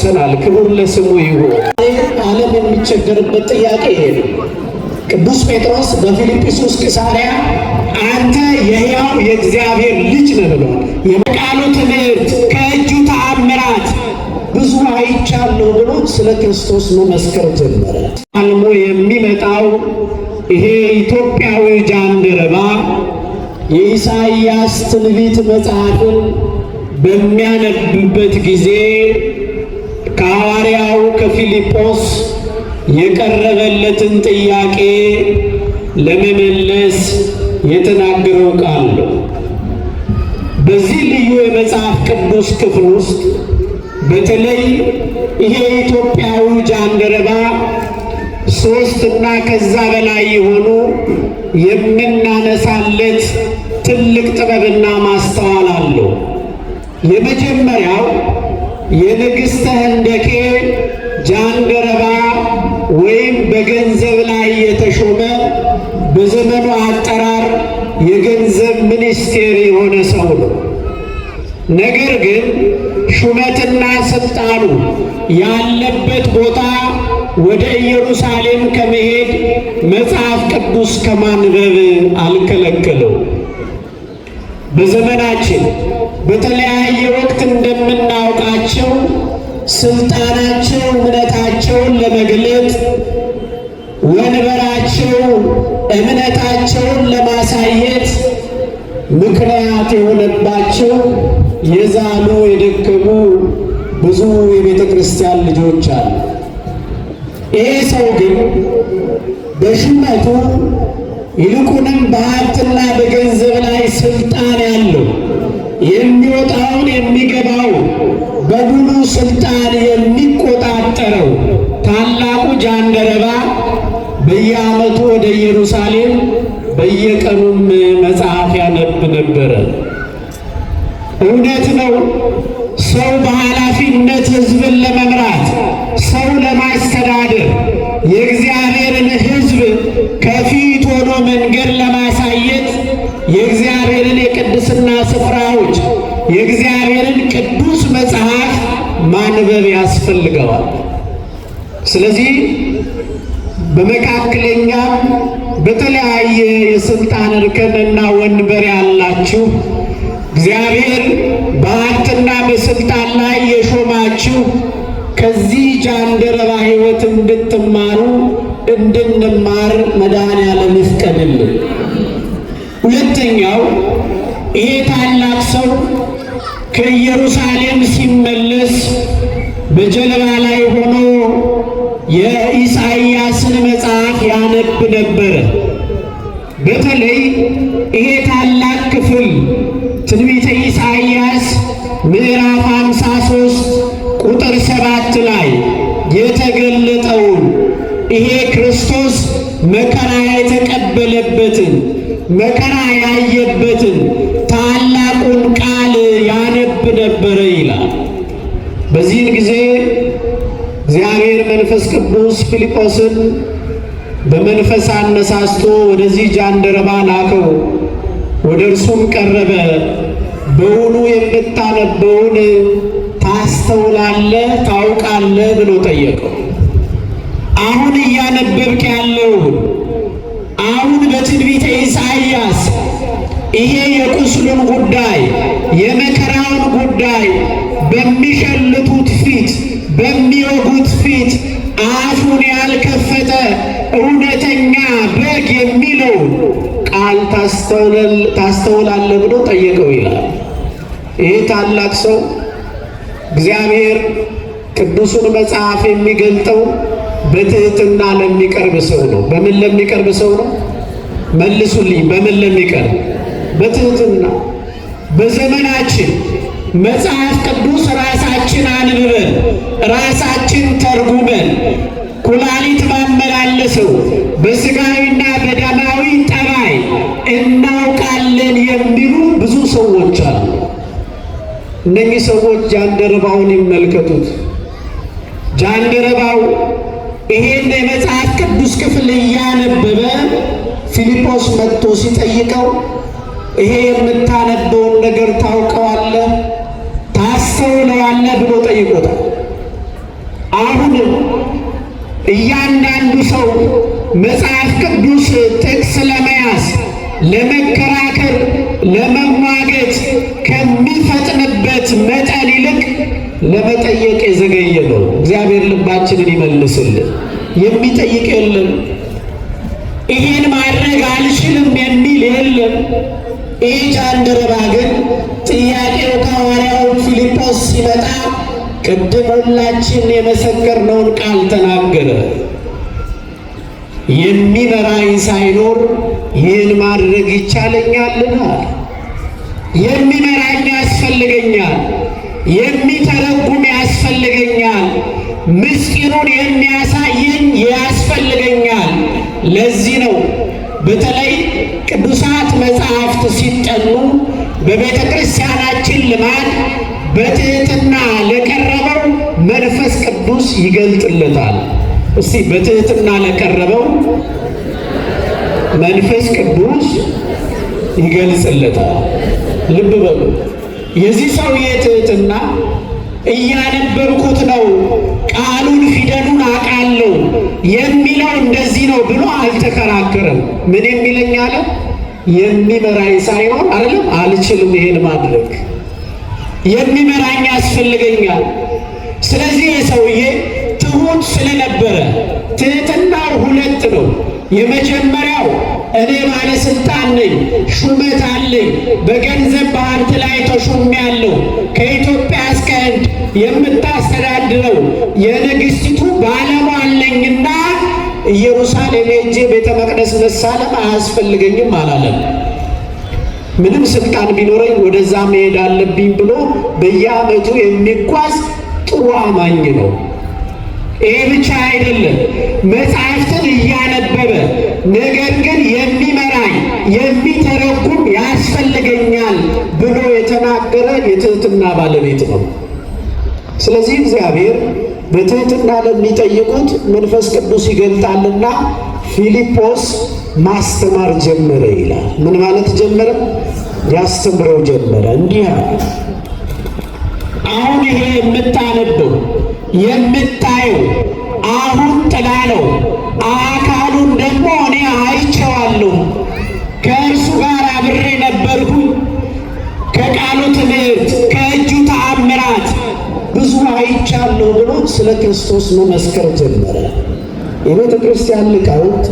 ያወርሰናል። ክብር ለስሙ ይሁን። ዓለም የሚቸገርበት ጥያቄ ይሄ ነው። ቅዱስ ጴጥሮስ በፊልጵስዩስ ቂሳርያ አንተ የሕያው የእግዚአብሔር ልጅ ነህ ብሏል። የቃሉ ትምህርት ከእጁ ተአምራት ብዙ አይቻለሁ ብሎ ስለ ክርስቶስ መመስከር ጀመረ። አልሞ የሚመጣው ይሄ ኢትዮጵያዊ ጃንደረባ የኢሳይያስ ትንቢት መጽሐፍን በሚያነብበት ጊዜ ከሐዋርያው ከፊልጶስ የቀረበለትን ጥያቄ ለመመለስ የተናገረው ቃል ነው። በዚህ ልዩ የመጽሐፍ ቅዱስ ክፍል ውስጥ በተለይ ይሄ ኢትዮጵያዊ ጃንደረባ ሶስትና ከዛ በላይ የሆኑ የምናነሳለት ትልቅ ጥበብና ማስተዋል አለው። የመጀመሪያው የንግሥተ ህንደኬ ጃንደረባ ወይም በገንዘብ ላይ የተሾመ በዘመኑ አጠራር የገንዘብ ሚኒስቴር የሆነ ሰው ነው። ነገር ግን ሹመትና ስልጣኑ ያለበት ቦታ ወደ ኢየሩሳሌም ከመሄድ መጽሐፍ ቅዱስ ከማንበብ አልከለከለው። በዘመናችን በተለያየ ወቅት እንደምናውቃቸው ስልጣናቸው እምነታቸውን ለመግለጥ ወንበራቸው እምነታቸውን ለማሳየት ምክንያት የሆነባቸው የዛሉ የደከሙ ብዙ የቤተ ክርስቲያን ልጆች አሉ። ይሄ ሰው ግን በሹመቱ ይልቁንም በሀብትና በገንዘብ ላይ ስልጣን ያለው የሚወጣውን የሚገባው በሙሉ ስልጣን የሚቆጣጠረው ታላቁ ጃንደረባ በየዓመቱ ወደ ኢየሩሳሌም በየቀኑም መጽሐፍ ያነብ ነበረ። እውነት ነው። ሰው በኃላፊነት ሕዝብን ለመምራት ሰው ለማስተዳደር የእግዚአብሔርን ሕዝብ ከፊት ሆኖ መንገድ ለማሳየት የእግዚአብሔርን የቅድስና ስፍራዎች የእግዚአብሔርን ቅዱስ መጽሐፍ ማንበብ ያስፈልገዋል። ስለዚህ በመካከለኛም በተለያየ የስልጣን እርከንና ወንበር ያላችሁ እግዚአብሔር በሀብትና በስልጣን ላይ የሾማችሁ ከዚህ ጃንደረባ ሕይወት እንድትማሩ እንድንማር መድኃኔዓለም ይፍቀድልን። ሁለተኛው ይሄ ታላቅ ሰው ከኢየሩሳሌም ሲመለስ በጀልባ ላይ ሆኖ የኢሳይያስን መጽሐፍ ያነብ ነበረ። በተለይ ይሄ ታላቅ ክፍል ትንቢተ ኢሳይያስ ምዕራፍ 53 ቁጥር 7 ላይ የተገለጠውን ይሄ ክርስቶስ መከራ የተቀበለበትን መከራ ያየበትን ታላቁን ቃል ያነብ ነበረ ይላል። በዚህን ጊዜ እግዚአብሔር መንፈስ ቅዱስ ፊልጶስን በመንፈስ አነሳስቶ ወደዚህ ጃንደረባ ላከው። ወደ እርሱም ቀረበ። በውኑ የምታነበውን ታስተውላለህ ታውቃለህ ብሎ ጠየቀው። አሁን እያነበብክ ያለው አሁን በትንቢተ ኢሳይያስ ይሄ የቁስሉን ጉዳይ የመከራውን ጉዳይ በሚሸልቱት ፊት በሚወጉት ፊት አፉን ያልከፈተ እውነተኛ በግ የሚለው ቃል ታስተውላለህ ብሎ ጠየቀው ይላል። ይህ ታላቅ ሰው እግዚአብሔር ቅዱሱን መጽሐፍ የሚገልጠው በትህትና ለሚቀርብ ሰው ነው። በምን ለሚቀርብ ሰው ነው? መልሱልኝ። በምን ለሚቀርብ? በትህትና። በዘመናችን መጽሐፍ ቅዱስ ራሳችን አንብበን ራሳችን ተርጉመን ኩላሊት ባመላለሰው በስጋዊና በደማዊ ጠባይ እናውቃለን የሚሉ ብዙ ሰዎች አሉ። እነኚህ ሰዎች ጃንደረባውን ይመልከቱት። ጃንደረባው ይሄን የመጽሐፍ ቅዱስ ክፍል እያነበበ ፊልጶስ መጥቶ ሲጠይቀው ይሄ የምታነበውን ነገር ታውቀዋለህ ታስተውለዋለህ ብሎ ጠይቆታል። አንዱ ሰው መጽሐፍ ቅዱስ ጥቅስ ለመያዝ ለመከራከር ለመሟገት ከሚፈጥንበት መጠን ይልቅ ለመጠየቅ የዘገየ ነው። እግዚአብሔር ልባችንን ይመልስልን። የሚጠይቅ የለም። ይህን ማድረግ አልችልም የሚል የለም። ይህ ጃንደረባ ግን ጥያቄው ከሐዋርያው ፊልጶስ ሲመጣ ቅድም ሁላችን የመሰከርነውን ቃል ተናገረ። የሚመራኝ ሳይኖር ይህን ማድረግ ይቻለኛልን? የሚመራኝ ያስፈልገኛል፣ የሚተረጉም ያስፈልገኛል፣ ምስጢሩን የሚያሳየኝ ያስፈልገኛል። ለዚህ ነው በተለይ ቅዱሳት መጻሕፍት ሲጠኑ በቤተ ክርስቲያናችን ልማድ በትሕትና ለቀረበው መንፈስ ቅዱስ ይገልጥለታል። እስቲ በትሕትና ለቀረበው መንፈስ ቅዱስ ይገልጽለታል። ልብ በሉ። የዚህ ሰውዬ ትሕትና እያነበብኩት ነው፣ ቃሉን ፊደሉን አውቃለሁ የሚለው እንደዚህ ነው ብሎ አልተከራከረም። ምን የሚለኝ አለ? የሚመራኝ ሳይሆን አይደለም አልችልም ይሄን ማድረግ፣ የሚመራኝ ያስፈልገኛል። ስለዚህ የሰውዬ ትሁት ስለነበረ ትሕትናው ሁለት ነው። የመጀመሪያው እኔ ባለስልጣን ነኝ፣ ሹመት አለኝ፣ በገንዘብ በሀብት ላይ ተሾሜያለሁ፣ ከኢትዮጵያ እስከ ህንድ የምታስተዳድረው የንግሥቲቱ ባለሟል ነኝና ኢየሩሳሌም ሄጄ ቤተ መቅደስ መሳለም አያስፈልገኝም አላለም። ምንም ስልጣን ቢኖረኝ ወደዛ መሄድ አለብኝ ብሎ በየዓመቱ የሚጓዝ ጥሩ አማኝ ነው። ይሄ ብቻ አይደለም፣ መጽሐፍትን እያነበበ ነገር ግን የሚመራኝ የሚተረጉም ያስፈልገኛል ብሎ የተናገረ የትሕትና ባለቤት ነው። ስለዚህ እግዚአብሔር በትሕትና ለሚጠይቁት መንፈስ ቅዱስ ይገልጣልና ፊልጶስ ማስተማር ጀመረ ይላል። ምን ማለት ጀመረ? ያስተምረው ጀመረ። እንዲህ አለ። አሁን ይሄ የምታነበው የምታየው አሁን ጥላ ነው። አካሉን ደግሞ እኔ አይቼዋለሁ፣ ከእርሱ ጋር አብሬ ነበርኩኝ። ከቃሉ ትምህርት ከእጁ ተአምራት ብዙ አይቻለሁ ብሎ ስለ ክርስቶስ መመስከር ጀመረ። የቤተ ክርስቲያን ሊቃውንት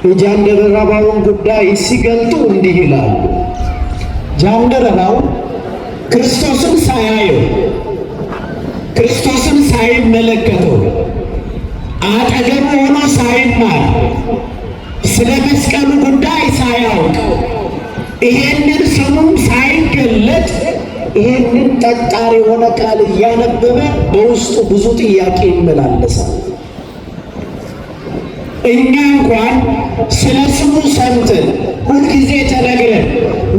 የጃንደረባውን ጉዳይ ሲገልጡ እንዲህ ይላሉ። ጃንደረባው ክርስቶስን ሳያየው ክርስቶስን ሳይመለከተው አጠገቡ ሆኖ ሳይማር ስለ መስቀሉ ጉዳይ ሳያውቅ ይሄንን ስሙም ሳይገለጥ ይሄንን ጠጣር የሆነ ቃል እያነበበ በውስጡ ብዙ ጥያቄ ይመላለሳል። እኛ እንኳን ስለ ስሙ ሰምተን ሁልጊዜ ተነግረን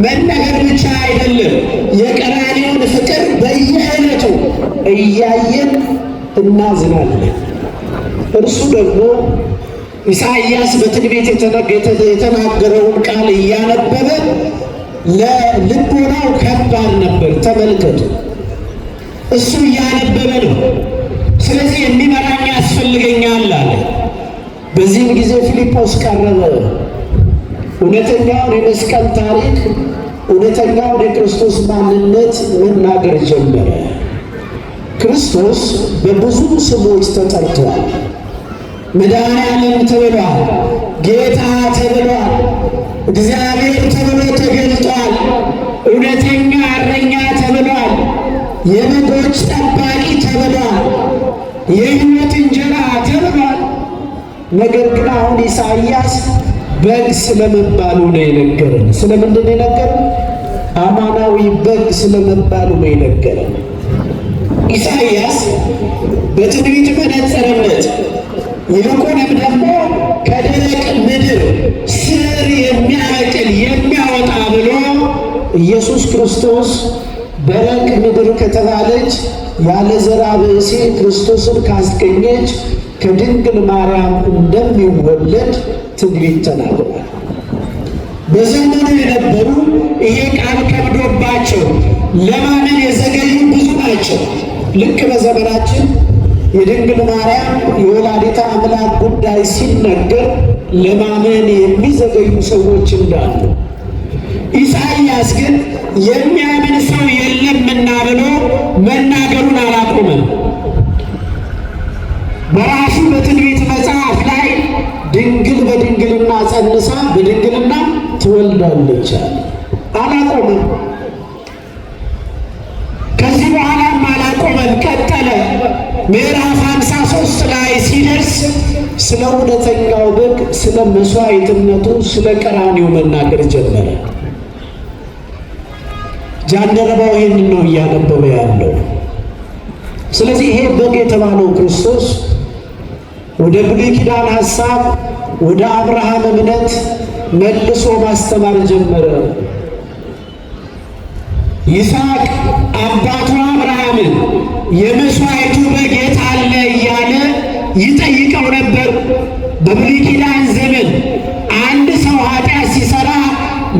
መነገር ብቻ አይደለም፣ የቀራንዮውን ፍቅር በየዕለቱ እያየን እናዝናለን። እርሱ ደግሞ ኢሳይያስ በትንቢት የተናገረውን ቃል እያነበበ ለልቦናው ከባድ ነበር። ተመልከቱ፣ እሱ እያነበበ ነው። ስለዚህ የሚመራኝ ያስፈልገኛል አለ። በዚህም ጊዜ ፊልጶስ ቀረበ። እውነተኛውን የመስቀል ታሪክ፣ እውነተኛውን የክርስቶስ ማንነት መናገር ጀመረ። ክርስቶስ በብዙ ስሞች ተጠርቷል። መድኃኔዓለም ተብሏል፣ ጌታ ተብሏል፣ እግዚአብሔር ተብሎ ተገልጧል፣ እውነተኛ እረኛ ተብሏል፣ የበጎች ጠባቂ ተብሏል፣ የሕይወት እንጀራ ተብሏል። ነገር ግን አሁን ኢሳይያስ በግ ስለመባሉ ነው የነገረን። ስለምንድን ነው የነገረን? አማናዊ በግ ስለመባሉ ነው የነገረን። ኢሳይያስ በትንቢት መነጽርነት ይልቁንም ደግሞ ከደረቅ ምድር ስር የሚያበቅል የሚያወጣ ብሎ ኢየሱስ ክርስቶስ ደረቅ ምድር ከተባለች ያለ ዘራ ብእሲ ክርስቶስን ካስገኘች ከድንግል ማርያም እንደሚወለድ ትንቢት ተናግሯል። በዘመኑ የነበሩ ይሄ ቃል ከብዶባቸው ለማመን የዘገዩ ብዙ ናቸው። ልክ በዘመናችን የድንግል ማርያም የወላዲተ አምላክ ጉዳይ ሲነገር ለማመን የሚዘገዩ ሰዎች እንዳሉ፣ ኢሳይያስ ግን የሚያምን ሰው የለምና ብሎ መናገሩን አላቆመም። በራሱ በትንቢት መጽሐፍ ላይ ድንግል በድንግልና ጸንሳ በድንግልና ትወልዳለች አላቆመም። ከዚህ በኋላም አላቆመም፣ ቀጠለ። ምዕራፍ 53 ላይ ሲደርስ ስለ እውነተኛው በግ፣ ስለ መስዋዕትነቱ፣ ስለ ቀራንዮ መናገር ጀመረ። ጃንደረባው ይህንን ነው እያነበበ ያለው። ስለዚህ ይሄ በግ የተባለው ክርስቶስ ወደ ብሉይ ኪዳን ሐሳብ፣ ወደ አብርሃም እምነት መልሶ ማስተማር ጀመረ። ይስሐቅ አባቱ አብርሃምን የመስዋዕቱ በግ የት አለ እያለ ይጠይቀው ነበር። በብሉይ ኪዳን ዘመን አንድ ሰው ኃጢአት ሲሰራ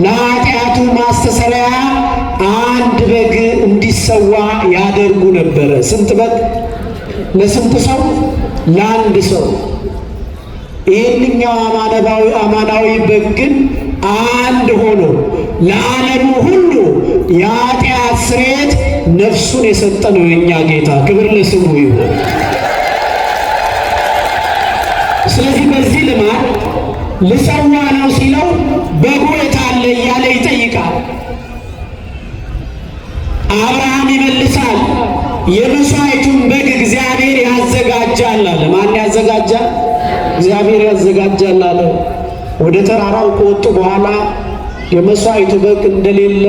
ለኃጢአቱ ማስተሰሪያ አንድ በግ እንዲሰዋ ያደርጉ ነበረ። ስንት በግ? ለስንት ሰው? ለአንድ ሰው። ይህንኛው አማናዊ በግ ግን አንድ ሆኖ ለዓለሙ ሁሉ የኃጢአት ስርየት ነፍሱን የሰጠ ነው የእኛ ጌታ። ክብር ለስሙ ይሁን። ስለዚህ በዚህ ልማድ ልሰዋ ነው ሲለው በጉ የት አለ እያለ ይጠይቃል። አብርሃም ይመልሳል፣ የመስዋዕቱን በግ እግዚአብሔር ያዘጋጃል አለ። ማን ያዘጋጃል? እግዚአብሔር ያዘጋጃል አለ። ወደ ተራራው ከወጡ በኋላ የመስዋዕቱ በግ እንደሌለ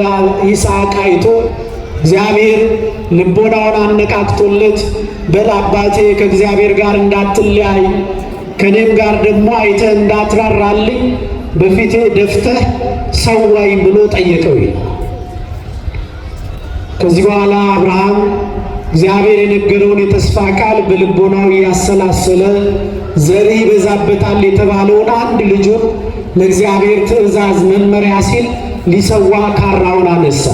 ይስሐቅ አይቶ እግዚአብሔር ልቦናውን አነቃቅቶለት በል አባቴ ከእግዚአብሔር ጋር እንዳትለያይ ከኔም ጋር ደግሞ አይተህ እንዳትራራልኝ በፊቴ ደፍተህ ሰዋይ ብሎ ጠየቀው። ከዚህ በኋላ አብርሃም እግዚአብሔር የነገረውን የተስፋ ቃል በልቦናው ያሰላሰለ ዘርህ ይበዛበታል የተባለውን አንድ ልጁን ለእግዚአብሔር ትእዛዝ መመሪያ ሲል ሊሰዋ ካራውን አነሳ።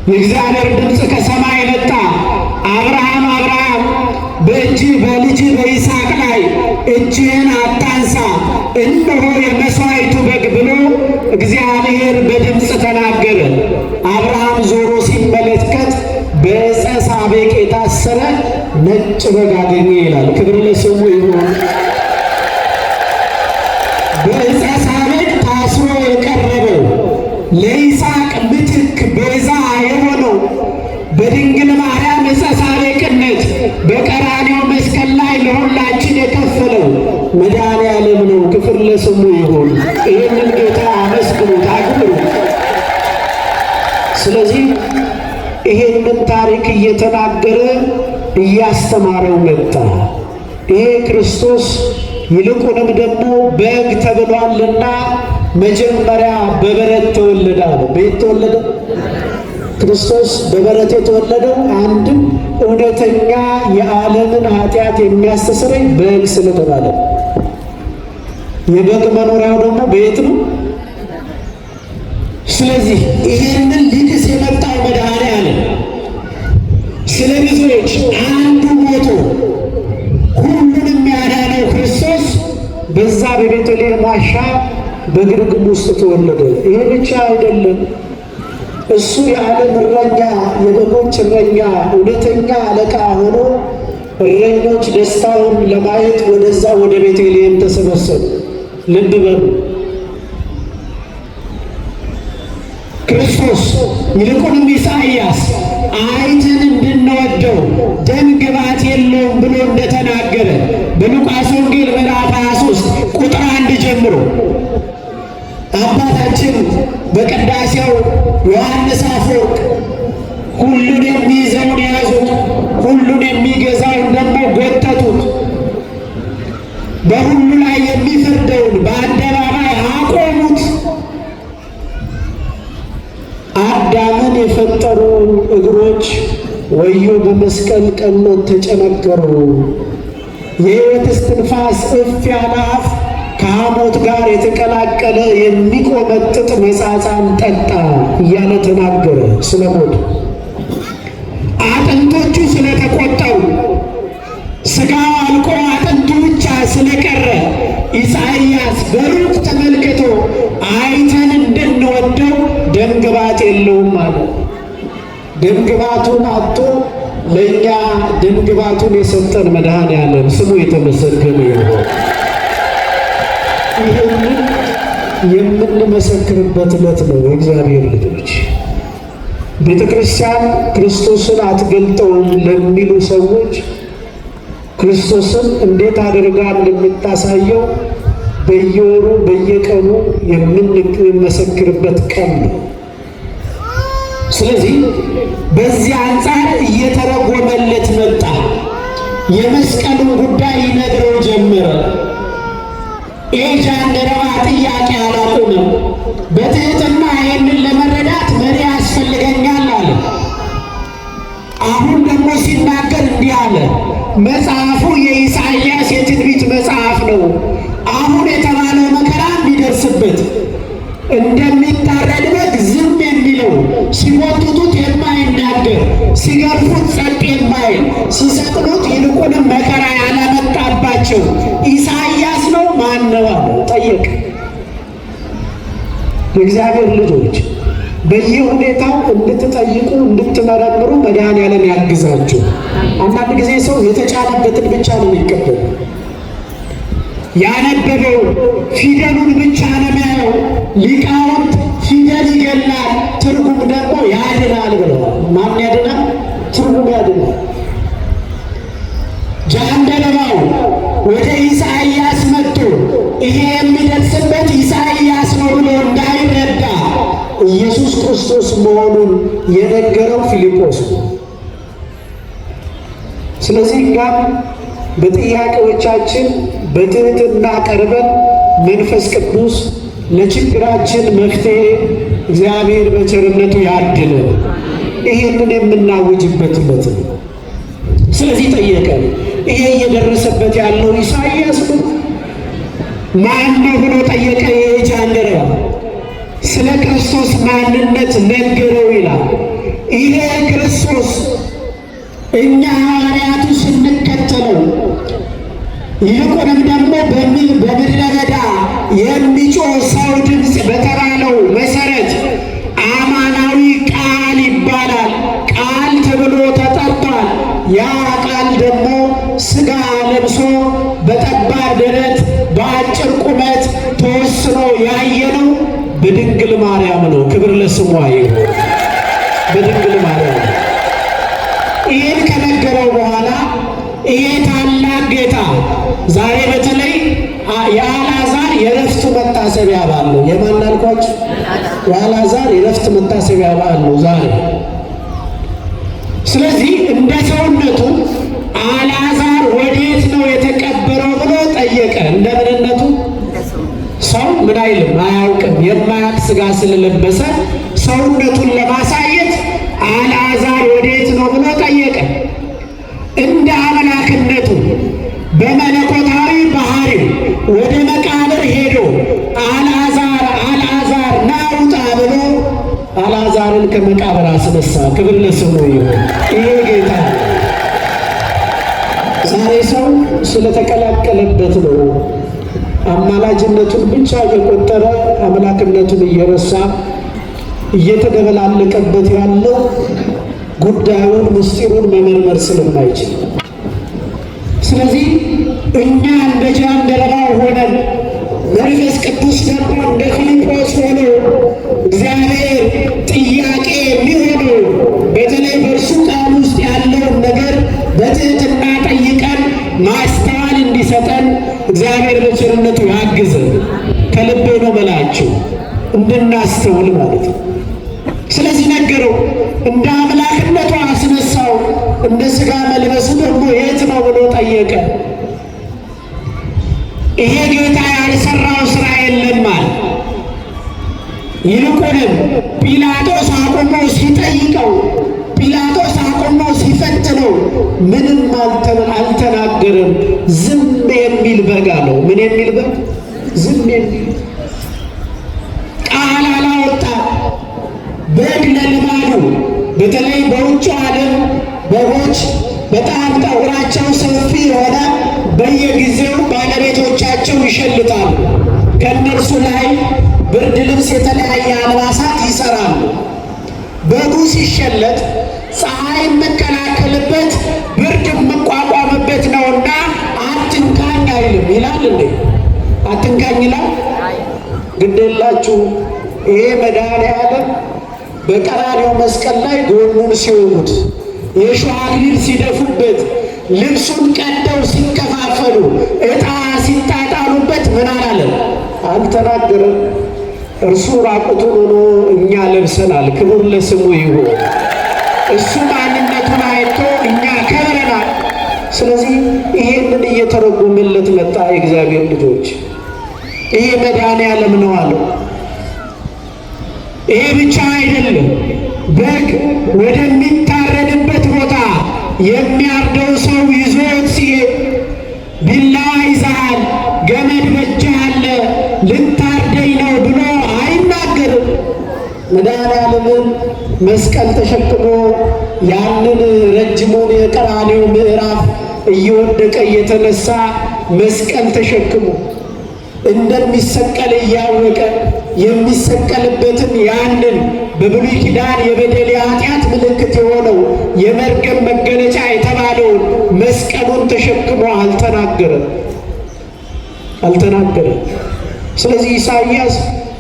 የእግዚአብሔር ድምፅ ከሰማይ መጣ። አብርሃም አብርሃም፣ በልጅ በይስሐቅ ላይ እጅህን አታንሳ፣ እነሆ የመስዋዕቱ በግ ብሎ እግዚአብሔር በድምፅ ተናገረ። አብርሃም ዞሮ ሲመለከት በዕፀ ሳቤቅ የታሰረ ነጭ በግ አገኘ ይላል። ክብር ለስሙ ይሁን። በዕፀ ሳቤቅ ታስሮ የቀረበው ለይስሐቅ ምትክ ቤዛ የሆነው በድንግል ማርያም ዕፀ ሳቤቅነት በቀራንዮ መስቀል ላይ ለሁላችን የከፈለው መድኃኔዓለም ነው። ክብር ለስሙ ይሁን። ይህንን ጌታ አመስግኑት፣ አክብሩት። ስለዚህ ይሄንን ታሪክ እየተናገረ እያስተማረው መጣ። ይሄ ክርስቶስ ይልቁንም ደግሞ በግ ተብሏልና መጀመሪያ በበረት ተወለደ አለ። ቤት ተወለደ ክርስቶስ በበረት የተወለደው አንድም እውነተኛ የዓለምን ኃጢአት የሚያስተሰርይ በግ ስለተባለ፣ የበግ መኖሪያው ደግሞ ቤት ነው። ስለዚህ ይህንን ሊክስ የመጣው መድኃኔዓለም ስለ ብዙዎች አንዱ ሞቶ ሁሉንም ያዳነው ክርስቶስ በዛ በቤተልሔም ዋሻ በግርግም ውስጥ ተወለደ። ይሄ ብቻ አይደለም። እሱ የዓለም እረኛ፣ የበጎች እረኛ፣ እውነተኛ አለቃ ሆኖ እረኞች ደስታውን ለማየት ወደዛ ወደ ቤተልሔም ተሰበሰቡ። ልብ በሉ። ክርስቶስ ይልቁንም ኢሳይያስ አይተን እንድንወደው ደም ግባት የለውም ብሎ እንደተናገረ በሉቃስ ወንጌል ምዕራፍ 23 ቁጥር 1 ጀምሮ አባታችን በቅዳሴው ዮሐንስ አፈወርቅ ሁሉን የሚይዘውን ያዙት፣ ሁሉን የሚገዛውን ደግሞ ጎተቱት፣ በሁሉ ላይ የሚፈርደውን በአደባባይ አቆሙት። አዳምን የፈጠሩ እግሮች ወዮ በመስቀል ቀኖት ተጨነገሩ። የሕይወት እስትንፋስ እፍ ያለ አፍ ከሐሞት ጋር የተቀላቀለ የሚቆመጥጥ መጻጻን ጠጣ እያለ ተናገረ። ስለ ሞት አጥንቶቹ ስለተቆጠሩ ሥጋው አልቆ አጥንቱ ብቻ ስለቀረ ኢሳይያስ በሩቅ ተመልክቶ አይተን እንድንወደው ደምግባት የለውም ማለት። ደምግባቱን አጥቶ ለእኛ ደምግባቱን የሰጠን መድኃኔዓለም ስሙ የተመሰገነ ይሁን። ይህንን የምንመሰክርበት ዕለት ነው። የእግዚአብሔር ልጆች ቤተ ክርስቲያን ክርስቶስን አትገልጠውም ለሚሉ ሰዎች ክርስቶስን እንዴት አድርጋ እንደምታሳየው በየወሩ በየቀኑ የምንመሰክርበት ቀን ነው። ስለዚህ በዚህ አንጻር እየተረጎመለት መጣ። የመስቀሉን ጉዳይ ይነግረው ጀመረ። የጃንደረባ ጥያቄ አላቆመም። በትህትና ይህንን ለመረዳት መሪ ያስፈልገኛል አለ። አሁን ደግሞ ሲናገር እንዲህ አለ። መጽሐፉ የኢሳይያስ የትንቢት መጽሐፍ ነው። አሁን የተባለው መከራ የሚደርስበት እንደሚታረድ በግ ዝም የሚለው፣ ሲሞቱት የማይናገር፣ ሲገርፉት ጸጥ የማይል፣ ሲሰቅሉት ይልቁንም መከራ ያላመጣባቸው ኢሳይያስ ነው። ማን ነው አለው ጠየቅ። የእግዚአብሔር ልጆች በየሁኔታው እንድትጠይቁ እንድትመረምሩ መድኃኔዓለም ያግዛችሁ። አንዳንድ ጊዜ ሰው የተጫነበትን ብቻ ነው የሚቀበል። ያነበበው ፊደሉን ብቻ ነው የሚያየው። ሊቃውንት ፊደል ይገላል፣ ትርጉም ደግሞ ያድናል ብለዋል። ማን ያድናል? ትርጉም ያድናል። ጃንደረባው ወደ ኢሳይያስ መጥቶ ይሄ የሚደርስበት ኢሳይያስ ነው ብሎ እንዳይረዳ ኢየሱስ ክርስቶስ መሆኑን የነገረው ፊልጶስ ነው። ስለዚህ እኛም በጥያቄዎቻችን በትህትና ቀርበን መንፈስ ቅዱስ ለችግራችን መፍትሄ እግዚአብሔር በቸርነቱ ያድለን። ይሄንን የምናውጅበት ዕለት ነው። ስለዚህ ጠየቀ። ይሄ እየደረሰበት ያለው ኢሳይያስ ነው ማን ነው ብሎ ጠየቀ። ይሄ ጃንደረባ ስለ ክርስቶስ ማንነት ነገረው ይላል። ይሄ ክርስቶስ እኛ ሐዋርያቱ ስንከተለው ይልቁንም ደግሞ በምድረ በዳ የሚጮህ ሰው ድምፅ በተባለው መሰረት አማናዊ ቃል ይባላል። ቃል ተብሎ ተጠርቷል። ያ ቃል ደግሞ ሥጋ ለብሶ በጠባብ ደረት በአጭር ቁመት ተወስኖ ያየነው በድንግል ማርያም ነው። ክብር ለስሟ ይሁን። በድንግል ማርያም ይህን ከነገረው በኋላ ይሄ ታላቅ ጌታ ዛሬ በተለይ የአልዓዛር የዕረፍቱ መታሰቢያ በዓል ነው። የማን አልኳችሁ? የአልዓዛር የዕረፍት መታሰቢያ በዓል ነው ዛሬ። ስለዚህ እንደ ሰውነቱ አልዓዛር ወዴት ነው የተቀበረው ብሎ ጠየቀ። እንደ ምንነቱ ሰው ምን አይልም አያውቅም። የማያውቅ ሥጋ ስለለበሰ ሰውነቱን ለማሳየት አልዓዛር ወዴት ነው ብሎ ጠየቀ። እንደ አምላክነቱ በመለኮታዊ ባህሪው ወደ መቃብር ሄዶ አልዓዛር አልዓዛር ና ውጣ ብሎ አልዓዛርን ከመቃብር አስነሳ። ክብር ለስሙ ይሁን። ይሄ ጌታ ዛሬ ሰው ስለተቀላቀለበት ነው አማላጅነቱን ብቻ እየቆጠረ አምላክነቱን እየረሳ እየተደበላለቀበት ያለው ጉዳዩን ምስጢሩን መመርመር ስለማይችል። ስለዚህ እኛ እንደ ጃንደረባው ሆነን መንፈስ ቅዱስ ደግሞ እንደ ፊልጶስ ሆኖ እግዚአብሔር ጥያቄ የሚሆኑ በተለይ በእርሱ ቃል ውስጥ ያለውን ነገር በትህትና ጠይቀን ማስተዋል እንዲሰጠን እግዚአብሔር በቸርነቱ ያግዘን። ከልቤ ነው በላችሁ እንድናስተውል ማለት ነው። ስለዚህ ነገረው። እንደ አምላክነቱ አስነሳው። እንደ ሥጋ መልበሱ ደግሞ የት ነው ብሎ ጠየቀ። ይሄ ጌታ ያልሰራው ሥራ የለም አለ። ይልቁንም ጲላጦስ አቁሞ ሲጠይቀው፣ ጲላጦስ አቁሞ ሲፈትነው ምንም አልተናገረም። ዝም የሚል በግ አለው። ምን የሚል በግ? ዝም የሚል ቃል አላወጣ። በግ ለልማዱ በተለይ በውጭ ዓለም በጎች በጣም ጠጉራቸው ሰፊ የሆነ በየጊዜው ባለቤቶቻቸው ይሸልታሉ። ከእነርሱ ላይ ብርድ ልብስ፣ የተለያየ አልባሳት ይሰራሉ። በጉ ሲሸለት ፀሐይ የምከላከልበት ብርድ የምቋቋምበት ነውና አትንካኝ አይልም ይላል እንዴ? አትንካኝ ይላል? ግዴላችሁ ይሄ መድኃኔዓለም በቀራንዮ መስቀል ላይ ጎኑን ሲወጉት፣ የሾህ አክሊል ሲደፉበት፣ ልብሱን ቀደው ሲከፋፈሉ፣ ዕጣ ሲጣጣሉበት ምን አላለም? አልተናገረም። እርሱ ራቁቱን ሆኖ እኛ ለብሰናል። ክብር ለስሙ ይሁን። እሱ ማንነቱን አይቶ እኛ ከብረናል። ስለዚህ ይሄንን እየተረጎመለት መጣ። የእግዚአብሔር ልጆች ይሄ መድኃኔዓለም ነው አለው። ይሄ ብቻ አይደለም። በግ ወደሚታረድበት ቦታ የሚያርደው ሰው ይዞት ሲሄድ ቢላዋ ይዘሃል፣ ገመድ በእጅህ አለ፣ ልታርደኝ ነው ብሎ አይናገርም። መድኃኔዓለምን መስቀል ተሸክሞ ያንን ረጅሙን የቀራንዮ ምዕራፍ እየወደቀ እየተነሳ መስቀል ተሸክሞ እንደሚሰቀል እያወቀ የሚሰቀልበትን ያንን በብሉይ ኪዳን የበደል ኃጢአት ምልክት የሆነው የመርገም መገለጫ የተባለውን መስቀሉን ተሸክሞ አልተናገረም። ስለዚህ ኢሳይያስ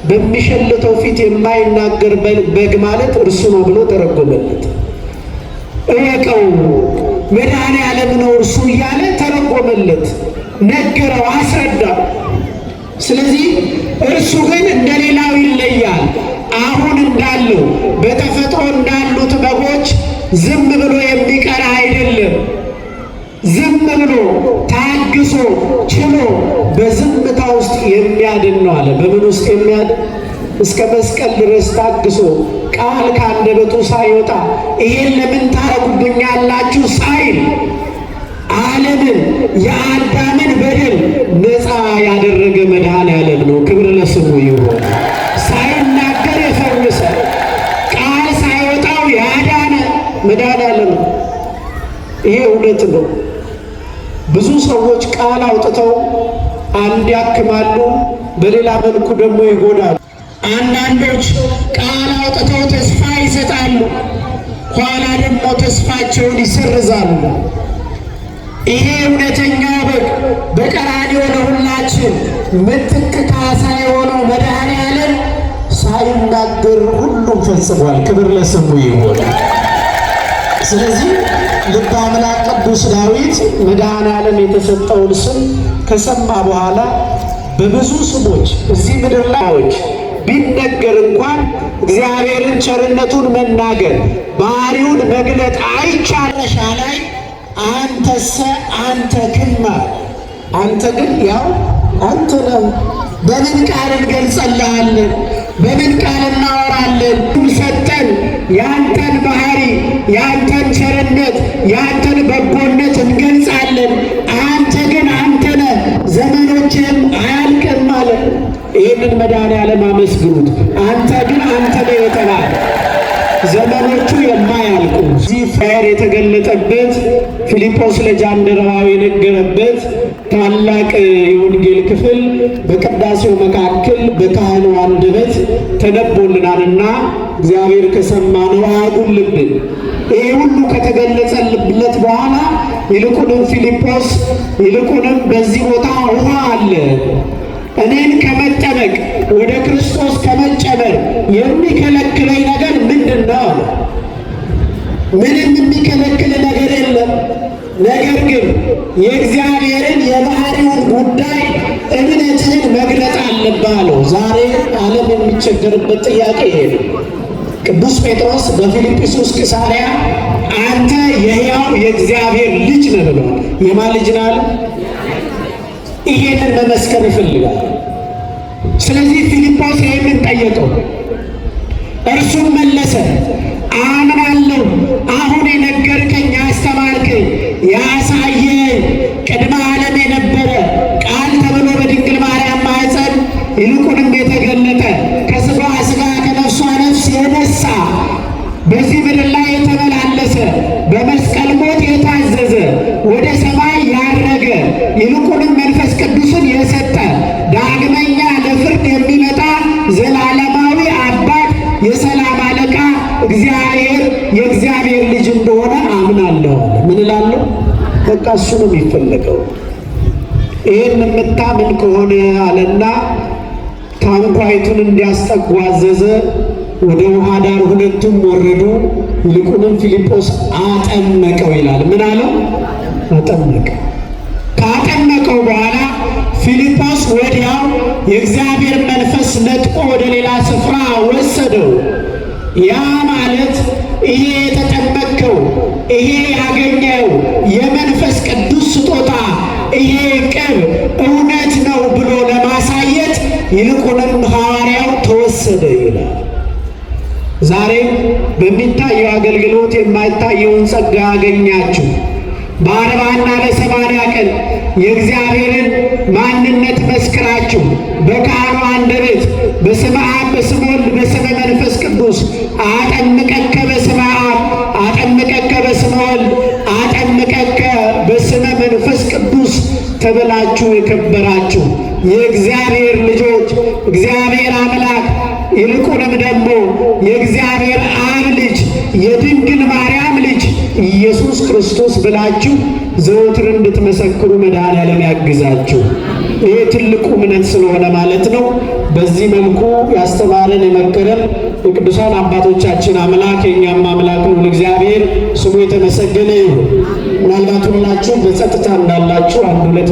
በሚሸልተው ፊት የማይናገር በግ ማለት እርሱ ነው ብሎ ተረጎመለት። እወቀው መድኃኔዓለም ነው እርሱ እያለ ተረጎመለት፣ ነገረው፣ አስረዳው። ስለዚህ እርሱ ግን እንደሌላው ይለያል። አሁን እንዳለው በተፈጥሮ እንዳሉት በጎች ዝም ብሎ የሚቀር አይደለም። ዝም ብሎ ታግሶ ችሎ በዝምታ ውስጥ የሚያድን ነው አለ። በምን ውስጥ የሚያድን? እስከ መስቀል ድረስ ታግሶ ቃል ከአንደበቱ ሳይወጣ ይሄን ለምን ታረጉብኛላችሁ ሳይል ዓለምን የአዳምን በደል ነፃ ያደረገ መድኃኔዓለም ነው። ክብር ለስሙ ይሁን። ሳይናገር የፈወሰ ቃል ሳይወጣው ያዳነ መድኃኔዓለም ነው። ይሄ እውነት ነው። ብዙ ሰዎች ቃል አውጥተው አንድ ያክማሉ፣ በሌላ መልኩ ደግሞ ይጎዳሉ። አንዳንዶች ቃል አውጥተው ተስፋ ይሰጣሉ፣ ኋላ ደግሞ ተስፋቸውን ይሰርዛሉ። ይሄ እውነተኛው በግ በቀራንዮ ለሁላችን ምትክ ካሳ የሆነው መድኃኔዓለም ሳይናገር ሁሉም ፈጽሟል። ክብር ለስሙ ይሁን። ስለዚህ ልበ አምላክ ቅዱስ ዳዊት መድኃኔዓለም የተሰጠውን ስም ከሰማ በኋላ በብዙ ስሞች እዚህ ምድር ላይ ቢነገር እንኳን እግዚአብሔርን ቸርነቱን መናገር ባህሪውን መግለጥ አይቻለሻ ላይ አንተሰ አንተ ክማ አንተ ግን ያው አንተ ነው። በምን ቃል እንገልጸልሃለን? በምን ቃል እናወራለን? ሰጠን ያንተን ባህሪ፣ ያንተን ቸርነት፣ ያንተን በጎነት እንገልጻለን። አንተ ግን አንተ ነህ፣ ዘመኖችህም አያልቅም ማለት። ይህንን መድኃኔዓለም አመስግኑት። አንተ ግን አንተ ነህ የተባለ ዘመኖቹ የማያልቁ እዚህ ፍቅር የተገለጠበት ፊልጶስ ለጃንደረባው የነገረበት ታላቅ የወንጌል ክፍል በቅዳሴው መካከል በካህኑ አንደበት ተነቦልናልና እግዚአብሔር ከሰማነው አያጉልብን። ይህ ሁሉ ከተገለጸለት በኋላ ይልቁንም ፊልጶስ ይልቁንም በዚህ ቦታ ውሃ አለ፣ እኔን ከመጠመቅ ወደ ክርስቶስ ከመጨመር የሚከለክለኝ ነገር ምንድን ነው? ምንም የሚከለክል ነገር የለም። ነገር ግን የእግዚአብሔርን የባህሪውን ጉዳይ እምነትህን መግለጥ አለብህ አለው። ዛሬ ዓለም የሚቸገርበት ጥያቄ ይሄ ነው። ቅዱስ ጴጥሮስ በፊልጵስዩስ ቂሳርያ አንተ የሕያው የእግዚአብሔር ልጅ ነህ ብሏል። የማን ልጅ ነህ አለ? ይሄንን መመስከር ይፈልጋል። ስለዚህ ፊልጶስ ይሄንን ጠየቀው። እርሱም መለሰ አምናለሁ፣ አሁን የነገርከኝ ያስተማርከኝ ያሳየኝ ቅድመ ዓለም የነበረ ቃል ተብሎ በድንግል ማርያም ማኅፀን ይልቁንም የተገለጠ ከሥጋዋ ሥጋ ከነፍሷ ነፍስ የነሳ በዚህ ምድር ላይ የተመላለሰ በመስቀል ሞት የታዘዘ ወደ ሰማይ ያረገ ይልቁንም መንፈስ ቅዱስን የሰጠ ዳግመኛ ለፍርድ የሚመጣ ዘላለማዊ አባት የሰላም አለቃ እግዚአብሔር የእግዚአብሔር ልጅ እንደሆነ አምናለሁ። ምን እላለሁ? በቃ እሱ ነው የሚፈለገው። ይህን የምታምን ከሆነ አለና ታንኳይቱን እንዲያስጠጉ አዘዘ። ወደ ውሃ ዳር ሁለቱም ወረዱ። ይልቁንም ፊልጶስ አጠመቀው ይላል። ምን አለው? አጠመቀው። ካጠመቀው በኋላ ፊልጶስ ወዲያው የእግዚአብሔር መንፈስ ነጥቆ ወደ ሌላ ስፍራ ወሰደው። ያ ማለት ይሄ የተጠመቀው ይሄ ያገኘው የመንፈስ ቅዱስ ስጦታ ይሄ ቅብ እውነት ነው ብሎ ለማሳየት ይልቁንም ሐዋርያው ተወሰደ ይላል። ዛሬ በሚታየው አገልግሎት የማይታየውን ጸጋ ያገኛችሁ በ40 እና በ80 ቀን የእግዚአብሔርን ማንነት መስክራችሁ በቃሉ አንደበት በስመ አብ በስመ ወልድ በስመ መንፈስ ቅዱስ አጠምቀከ በስመ አብ አጠምቀከ በስመ ወልድ አጠምቀከ በስመ መንፈስ ቅዱስ ተብላችሁ የከበራችሁ የእግዚአብሔር ልጆች እግዚአብሔር አምላክ ይልቁንም ደግሞ የእግዚአብሔር አብ ልጅ የድንግል ማርያም ልጅ ኢየሱስ ክርስቶስ ብላችሁ ዘወትር እንድትመሰክሩ መድኃኔዓለም ያግዛችሁ። ይሄ ትልቁ እምነት ስለሆነ ማለት ነው። በዚህ መልኩ ያስተማረን የመከረን የቅዱሳን አባቶቻችን አምላክ የእኛም አምላክ ነው እግዚአብሔር ስሙ የተመሰገነ ይሁን። ምናልባት ሁላችሁ በጸጥታ እንዳላችሁ አንድ ሁለት